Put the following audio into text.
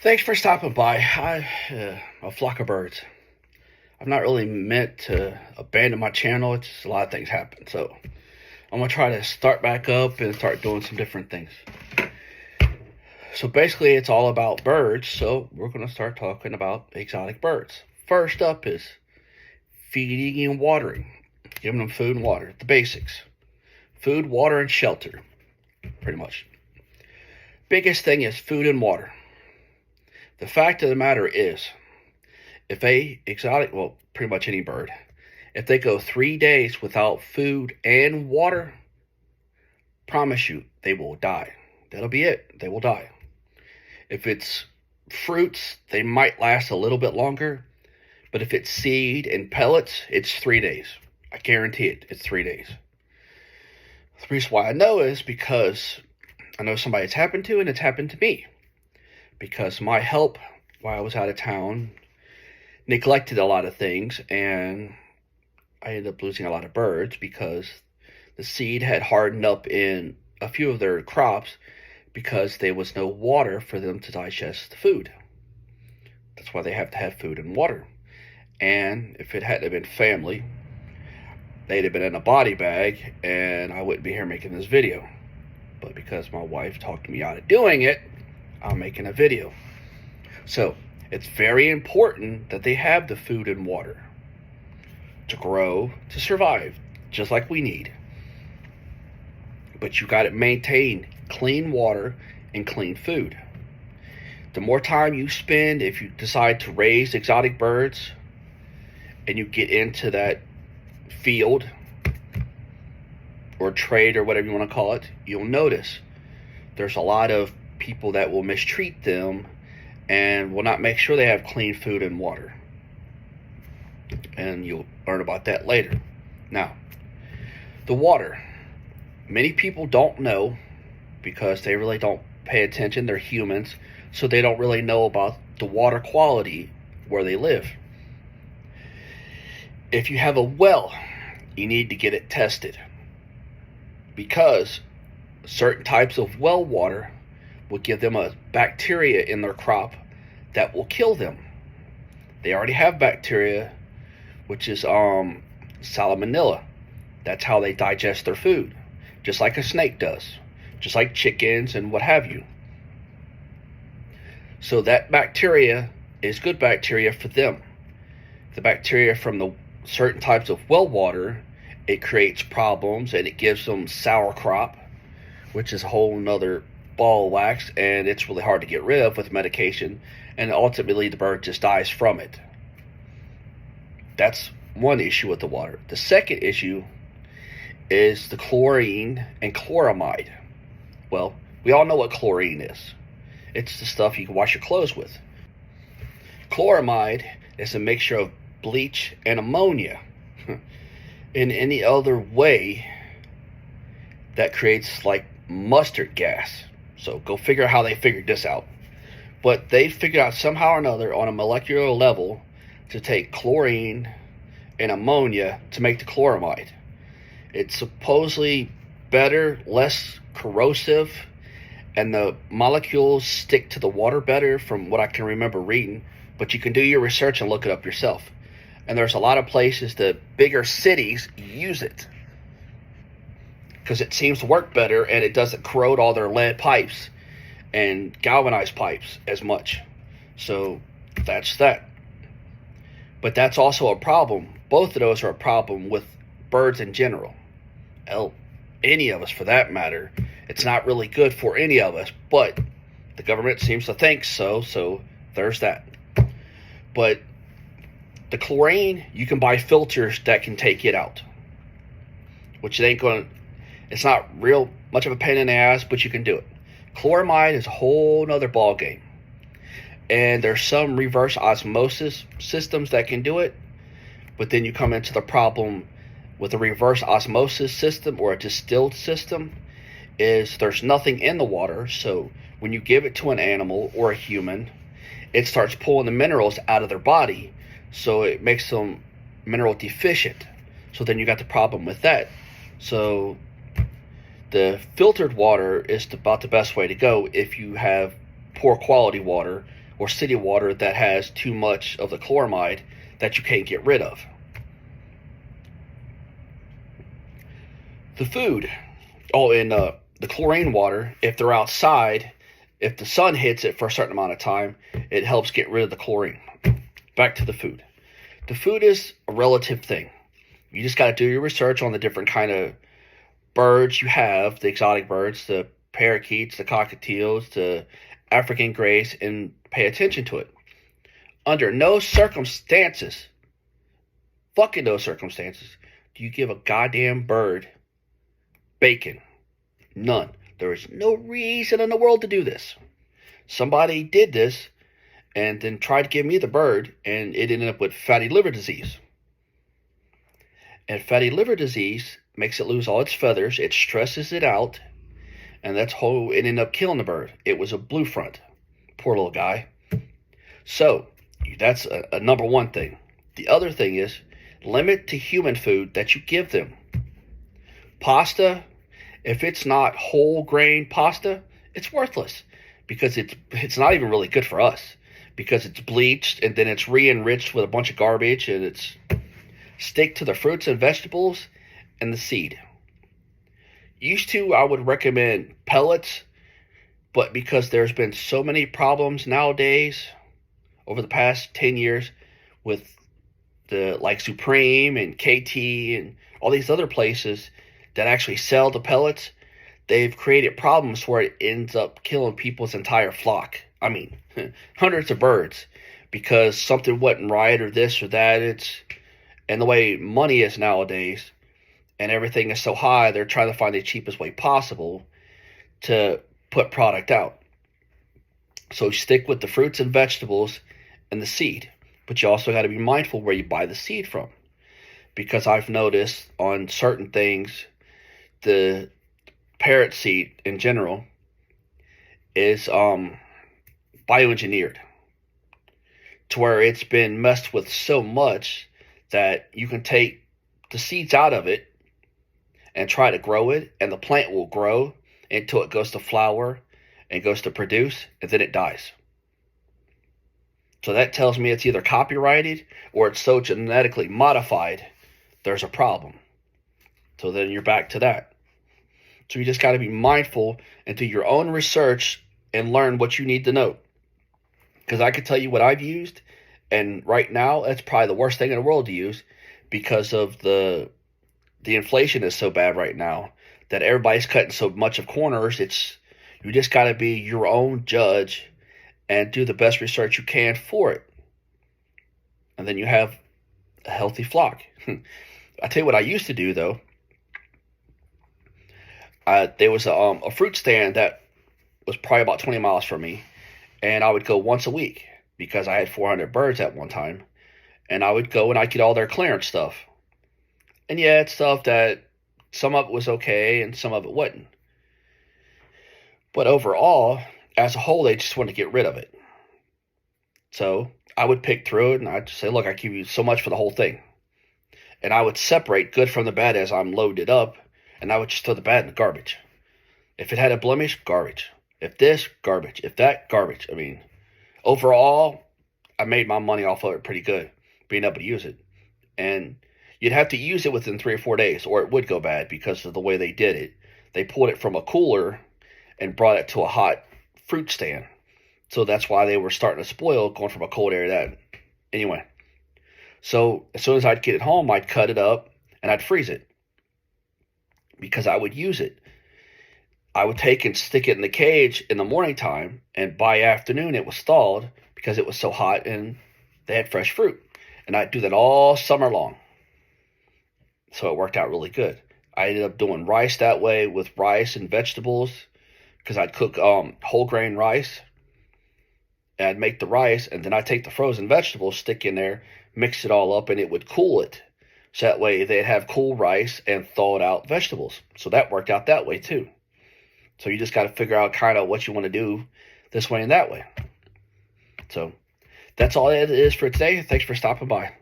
Thanks for stopping by. A flock of birds. I'm not really meant to abandon my channel. It's just a lot of things happen. So I'm going to try to start back up and start doing some different things. So basically it's all about birds. So we're going to start talking about exotic birds. First up is feeding and watering. Giving them food and water. The basics. Food, water, and shelter. Pretty much. Biggest thing is food and water. The fact of the matter is, if pretty much any bird, if they go 3 days without food and water, promise you, they will die. That'll be it. They will die. If it's fruits, they might last a little bit longer, but if it's seed and pellets, it's 3 days. I guarantee it, it's 3 days. The reason why I know is because I know somebody it's happened to, and it's happened to me. Because my help while I was out of town neglected a lot of things, and I ended up losing a lot of birds because the seed had hardened up in a few of their crops because there was no water for them to digest the food. That's why they have to have food and water. And if it hadn't been family, they'd have been in a body bag, and I wouldn't be here making this video. But because my wife talked me out of doing it, I'm making a video. So it's very important that they have the food and water to grow, to survive, just like we need. But you got to maintain clean water and clean food. The more time you spend, if you decide to raise exotic birds and you get into that field or trade or whatever you want to call it, you'll notice there's a lot of people that will mistreat them and will not make sure they have clean food and water. And you'll learn about that later. Now, the water. Many people don't know because they really don't pay attention. They're humans, so they don't really know about the water quality where they live. If you have a well, you need to get it tested because certain types of well water will give them a bacteria in their crop that will kill them. They already have bacteria, which is salmonella. That's how they digest their food, just like a snake does, just like chickens and what have you. So that bacteria is good bacteria for them. The bacteria from the certain types of well water, it creates problems and it gives them sour crop, which is a whole nother ball of wax, and it's really hard to get rid of with medication, and ultimately the bird just dies from it. That's one issue with the water. The second issue is the chlorine and chloramide. Well, we all know what chlorine is. It's the stuff you can wash your clothes with. Chloramide is a mixture of bleach and ammonia in any other way that creates like mustard gas. So go figure out how they figured this out. But they figured out somehow or another on a molecular level to take chlorine and ammonia to make the chloramide. It's supposedly better, less corrosive, and the molecules stick to the water better from what I can remember reading. But you can do your research and look it up yourself. And there's a lot of places, the bigger cities, use it because it seems to work better and it doesn't corrode all their lead pipes and galvanized pipes as much. So that's that. But that's also a problem. Both of those are a problem with birds in general. Hell, any of us for that matter. It's not really good for any of us, but the government seems to think so, so there's that. But the chlorine, you can buy filters that can take it out, which it ain't going to, it's not real much of a pain in the ass, but you can do it. Chloramide is a whole nother ball game. And there's some reverse osmosis systems that can do it, but then you come into the problem with a reverse osmosis system or a distilled system is there's nothing in the water, so when you give it to an animal or a human, it starts pulling the minerals out of their body, so it makes them mineral deficient. So then you got the problem with that. So the filtered water is about the best way to go if you have poor quality water or city water that has too much of the chloramide that you can't get rid of. The food, in the chlorine water, if they're outside, if the sun hits it for a certain amount of time, it helps get rid of the chlorine. Back to the food. The food is a relative thing. You just got to do your research on the different kind of birds you have, the exotic birds, the parakeets, the cockatiels, the African grays, and pay attention to it. Under no circumstances, fucking no circumstances, do you give a goddamn bird bacon. None. There is no reason in the world to do this. Somebody did this and then tried to give me the bird, and it ended up with fatty liver disease. And fatty liver disease makes it lose all its feathers. It stresses it out, and that's how it ended up killing the bird. It was a blue front. Poor little guy. So, that's a number one thing. The other thing is, limit to human food that you give them. Pasta, if it's not whole grain pasta, it's worthless, because it's not even really good for us, because it's bleached and then it's re-enriched with a bunch of garbage, and it's stick to the fruits and vegetables and the seed. Used to, I would recommend pellets, but because there's been so many problems nowadays over the past 10 years with the like Supreme and KT and all these other places that actually sell the pellets, they've created problems where it ends up killing people's entire flock. I mean, hundreds of birds, because something wasn't right or this or that. And the way money is nowadays, and everything is so high, they're trying to find the cheapest way possible to put product out. So stick with the fruits and vegetables and the seed. But you also got to be mindful where you buy the seed from, because I've noticed on certain things, the parrot seed in general is bioengineered, to where it's been messed with so much that you can take the seeds out of it and try to grow it, and the plant will grow until it goes to flower and goes to produce, and then it dies. So that tells me it's either copyrighted or it's so genetically modified, there's a problem. So then you're back to that. So you just got to be mindful and do your own research and learn what you need to know. Because I can tell you what I've used, and right now that's probably the worst thing in the world to use, because of the inflation is so bad right now that everybody's cutting so much of corners. You just got to be your own judge and do the best research you can for it. And then you have a healthy flock. I tell you what I used to do, though. There was a fruit stand that was probably about 20 miles from me, and I would go once a week because I had 400 birds at one time, and I would go and I'd get all their clearance stuff. And yeah, it's stuff that some of it was okay and some of it wasn't. But overall, as a whole, they just wanted to get rid of it. So I would pick through it, and I'd say, look, I give you so much for the whole thing. And I would separate good from the bad as I'm loaded up, and I would just throw the bad in the garbage. If it had a blemish, garbage. If this, garbage. If that, garbage. I mean, overall, I made my money off of it pretty good, being able to use it. And you'd have to use it within 3 or 4 days, or it would go bad because of the way they did it. They pulled it from a cooler and brought it to a hot fruit stand. So that's why they were starting to spoil, going from a cold area to that. Anyway, so as soon as I'd get it home, I'd cut it up and I'd freeze it, because I would use it. I would take and stick it in the cage in the morning time, and by afternoon it was thawed because it was so hot and they had fresh fruit. And I'd do that all summer long. So it worked out really good. I ended up doing rice that way, with rice and vegetables, because I'd cook whole grain rice. And I'd make the rice, and then I'd take the frozen vegetables, stick in there, mix it all up, and it would cool it. So that way they'd have cool rice and thawed out vegetables. So that worked out that way too. So you just got to figure out kind of what you want to do this way and that way. So that's all it is for today. Thanks for stopping by.